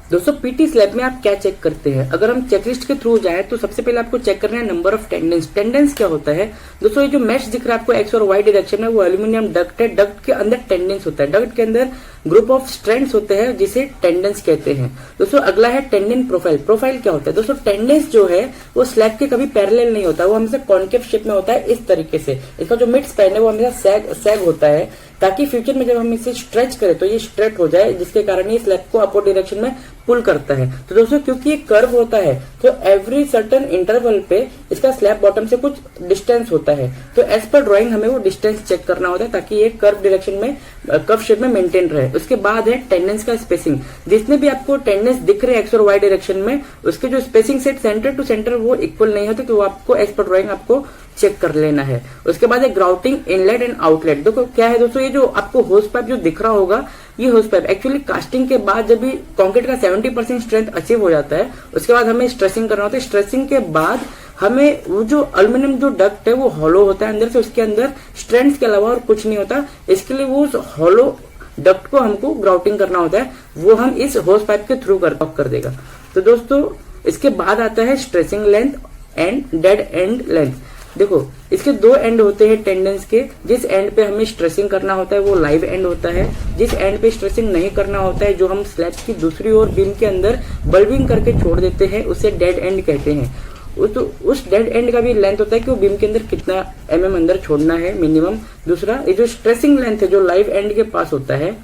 दोस्तों PT slab में आप क्या चेक करते हैं? अगर हम चेकलिस्ट के थ्रू जाए तो सबसे पहले आपको चेक करना है नंबर ऑफ टेंडेंस। टेंडेंस क्या होता है दोस्तों? ये जो मैश दिख रहा है आपको एक्स और वाई डायरेक्शन में, वो एल्यूमिनियम डक्ट है। डक्ट के अंदर टेंडेंस होता है, डक्ट के अंदर ग्रुप ऑफ स्ट्रैंड्स होते हैं जिसे टेंडेंस कहते हैं। दोस्तों अगला है टेंडेन प्रोफाइल। प्रोफाइल क्या होता है दोस्तों? टेंडेंस जो है वो स्लैब के कभी पैरेलल नहीं होता, वो हमेशा कॉन्केव शेप में होता है इस तरीके से। इसका जो मिड स्पैन है वो हमेशा सैग होता है, ताकि फ्यूचर में जब हम इसे स्ट्रेच करें तो ये स्ट्रेट हो जाए, जिसके कारण ये स्लैब को अपवर्ड डायरेक्शन में पुल करता है। तो दोस्तों क्योंकि ये कर्व होता है तो एवरी सर्टेन इंटरवल पे इसका स्लैब बॉटम से कुछ डिस्टेंस होता है, तो एज पर ड्राइंग हमें वो डिस्टेंस चेक करना होता है ताकि ये कर्व डायरेक्शन में, कर्व शेप में मेंटेन रहे। उसके बाद है टेंडेंस का स्पेसिंग। जितने भी आपको टेंडेंस दिख रहे हैं एक्स और वाई डायरेक्शन में, उसके जो spacing set centre to centre वो इक्वल नहीं होते, तो वो आपको एज पर ड्राइंग आपको चेक कर लेना है। उसके बाद है ग्राउटिंग इनलेट एंड आउटलेट। देखो क्या है दोस्तों, ये जो आपको होस पाइप जो दिख रहा होगा, ये होस पाइप एक्चुअली कास्टिंग के बाद जब भी कंक्रीट का 70% स्ट्रेंथ अचीव हो जाता है, उसके बाद हमें स्ट्रेसिंग करना होता है। स्ट्रेसिंग के बाद हमें वो जो एल्यूमिनियम जो डक्ट है वो हॉलो होता है अंदर से, उसके अंदर स्ट्रेंथ के अलावा और कुछ नहीं होता। इसके लिए वो हॉलो डक्ट को हमको ग्राउटिंग करना होता है, वो हम इस होस पाइप के थ्रू कर देगा। तो दोस्तों इसके बाद आता है stressing length and dead and length. देखो इसके दो एंड होते हैं टेंडेंस के। जिस एंड पे हमें स्ट्रेसिंग करना होता है वो लाइव एंड होता है, जिस एंड पे स्ट्रेसिंग नहीं करना होता है, जो हम स्लैब की दूसरी ओर बीम के अंदर बल्बिंग करके छोड़ देते हैं, उसे डेड एंड कहते हैं। तो उस डेड एंड का भी लेंथ होता है कि वो बीम के अंदर कितना अंदर छोड़ना है मिनिमम। दूसरा ये जो स्ट्रेसिंग लेंथ है जो लाइव एंड के पास होता है,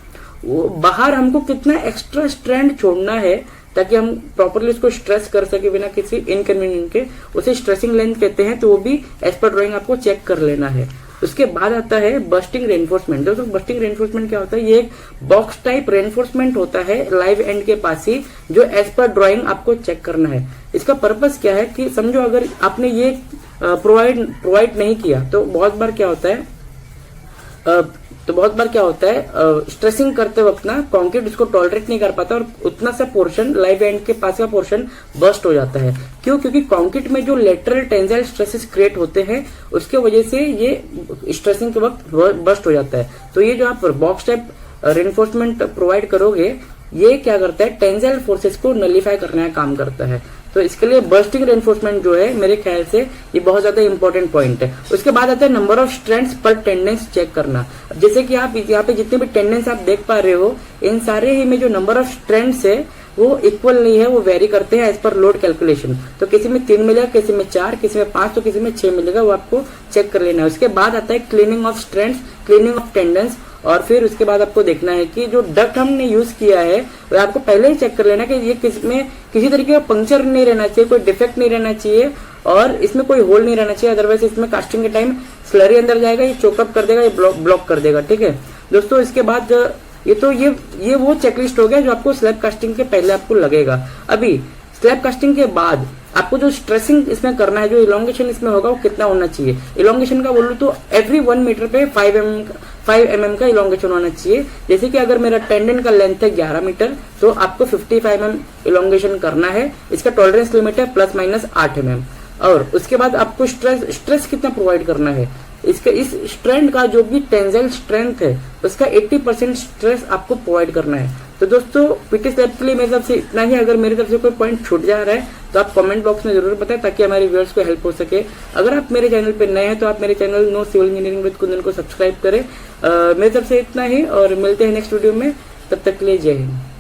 वो बाहर हमको कितना एक्स्ट्रा स्ट्रैंड छोड़ना है ताकि हम प्रॉपरली उसको स्ट्रेस कर सके बिना किसी इनकन्वीनियंट के, उसे स्ट्रेसिंग लेंथ कहते हैं। तो वो भी एज पर ड्राइंग आपको चेक कर लेना है। उसके बाद आता है बस्टिंग रेनफोर्समेंट। दोस्तों बस्टिंग रेनफोर्समेंट क्या होता है? ये एक बॉक्स टाइप रेनफोर्समेंट होता है लाइव एंड के पास ही, जो एज पर ड्राइंग आपको चेक करना है। इसका पर्पस क्या है कि समझो अगर आपने ये प्रोवाइड नहीं किया तो बहुत बार क्या होता है, स्ट्रेसिंग करते वक्त ना कंक्रीट उसको टॉलरेट नहीं कर पाता और उतना सा पोर्शन लाइव एंड के पास का पोर्शन बस्ट हो जाता है। क्यों? क्योंकि कंक्रीट में जो लेटरल टेंसाइल स्ट्रेसेस क्रिएट होते हैं उसके वजह से ये स्ट्रेसिंग के वक्त बस्ट हो जाता है। तो ये जो आप बॉक्स टाइप रेनफोर्समेंट प्रोवाइड करोगे, ये क्या करता है? टेंसाइल फोर्सेस को नलिफाई करने का काम करता है। तो इसके लिए बस्टिंग रेनफोर्समेंट जो है मेरे ख्याल से ये बहुत ज्यादा इंपॉर्टेंट पॉइंट है। उसके बाद आता है नंबर ऑफ स्ट्रैंड्स पर टेंडेंस चेक करना। जैसे कि आप यहाँ पे जितने भी टेंडेंस आप देख पा रहे हो, इन सारे ही में जो नंबर ऑफ स्ट्रैंड्स है वो इक्वल नहीं है, वो वेरी करते हैं एज पर लोड कैलकुलेशन। तो किसी में 3 मिलेगा, किसी में 4, किसी में 5, तो किसी में 6 मिलेगा, वो आपको चेक कर लेना है। उसके बाद आता है cleaning of strands, cleaning of tendons. और फिर उसके बाद आपको देखना है कि जो डक्ट हमने यूज किया है वो आपको पहले ही चेक कर लेना कि ये किसमें किसी तरीके का पंक्चर नहीं रहना चाहिए, कोई डिफेक्ट नहीं रहना चाहिए और इसमें कोई होल नहीं रहना चाहिए। अदरवाइज इसमें कास्टिंग के टाइम स्लरी अंदर जाएगा, ये चोकअप कर देगा, ये ब्लॉक कर देगा। ठीक है दोस्तों, इसके बाद ये वो चेकलिस्ट हो गया जो आपको स्लैब कास्टिंग के पहले आपको लगेगा। अभी स्लैब कास्टिंग के बाद आपको जो स्ट्रेसिंग इसमें करना है, जो इलोंगेशन इसमें होगा वो कितना होना चाहिए? इलोंगेशन का बोलूं तो एवरी 1 मीटर पे 5 mm का इलोंगेशन होना चाहिए। जैसे कि अगर मेरा टेंडन का लेंथ है 11 मीटर तो आपको 55 mm इलोंगेशन करना है। इसका टॉलरेंस लिमिट है ±8 mm। और उसके बाद आपको स्ट्रेस कितना प्रोवाइड करना है? इसके इस स्ट्रेंथ का जो भी टेंसाइल स्ट्रेंथ है उसका 80% स्ट्रेस आपको प्रोवाइड करना है। तो दोस्तों पीटी स्लैब के लिए मेरी तरफ से इतना ही। अगर मेरी तरफ से कोई पॉइंट छूट जा रहा है तो आप कमेंट बॉक्स में जरूर बताएं ताकि हमारे व्यूअर्स को हेल्प हो सके। अगर आप मेरे चैनल पे नए हैं तो आप मेरे channel know civil engineering with Kundan को सब्सक्राइब करें। मेरी तरफ से इतना ही और मिलते हैं नेक्स्ट वीडियो में। तब तक के लिए जय हिंद।